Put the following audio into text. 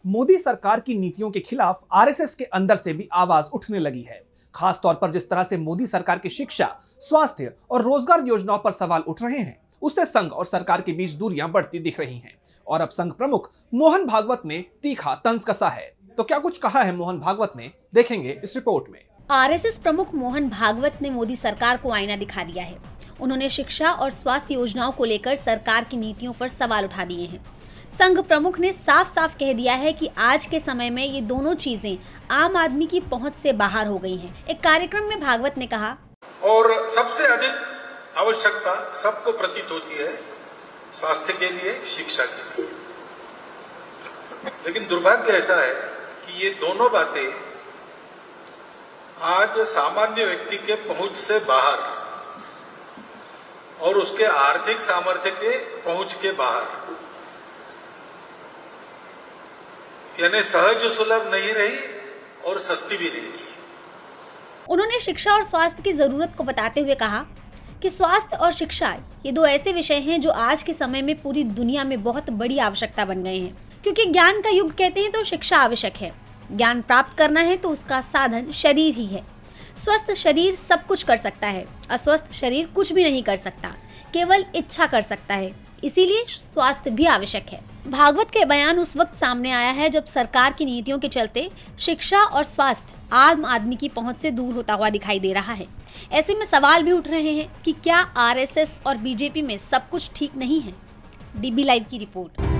मोदी सरकार की नीतियों के खिलाफ आरएसएस के अंदर से भी आवाज उठने लगी है। खास तौर पर जिस तरह से मोदी सरकार की शिक्षा, स्वास्थ्य और रोजगार योजनाओं पर सवाल उठ रहे हैं, उससे संघ और सरकार के बीच दूरियां बढ़ती दिख रही हैं। और अब संघ प्रमुख मोहन भागवत ने तीखा तंज कसा है। तो क्या कुछ कहा है मोहन भागवत ने, देखेंगे इस रिपोर्ट में। आरएसएस प्रमुख मोहन भागवत ने मोदी सरकार को आईना दिखा दिया है। उन्होंने शिक्षा और स्वास्थ्य योजनाओं को लेकर सरकार की नीतियों पर सवाल उठा दिए हैं। संघ प्रमुख ने साफ साफ कह दिया है कि आज के समय में ये दोनों चीजें आम आदमी की पहुंच से बाहर हो गई हैं। एक कार्यक्रम में भागवत ने कहा, और सबसे अधिक आवश्यकता सबको प्रतीत होती है स्वास्थ्य के लिए, शिक्षा के लिए। लेकिन दुर्भाग्य ऐसा है कि ये दोनों बातें आज सामान्य व्यक्ति के पहुंच से बाहर और उसके आर्थिक सामर्थ्य के पहुंच के बाहर, यानी सहज सुलभ नहीं रही और सस्ती भी नहीं रही। उन्होंने शिक्षा और स्वास्थ्य की जरूरत को बताते हुए कहा कि स्वास्थ्य और शिक्षा ये दो ऐसे विषय हैं जो आज के समय में पूरी दुनिया में बहुत बड़ी आवश्यकता बन गए हैं। क्योंकि ज्ञान का युग कहते हैं तो शिक्षा आवश्यक है। ज्ञान प्राप्त करना है तो उसका साधन शरीर ही है। स्वस्थ शरीर सब कुछ कर सकता है, अस्वस्थ शरीर कुछ भी नहीं कर सकता, केवल इच्छा कर सकता है। इसीलिए स्वास्थ्य भी आवश्यक है। भागवत के बयान उस वक्त सामने आया है जब सरकार की नीतियों के चलते शिक्षा और स्वास्थ्य आम आदमी की पहुंच से दूर होता हुआ दिखाई दे रहा है। ऐसे में सवाल भी उठ रहे हैं कि क्या आरएसएस और बीजेपी में सब कुछ ठीक नहीं है। डीबी लाइव की रिपोर्ट।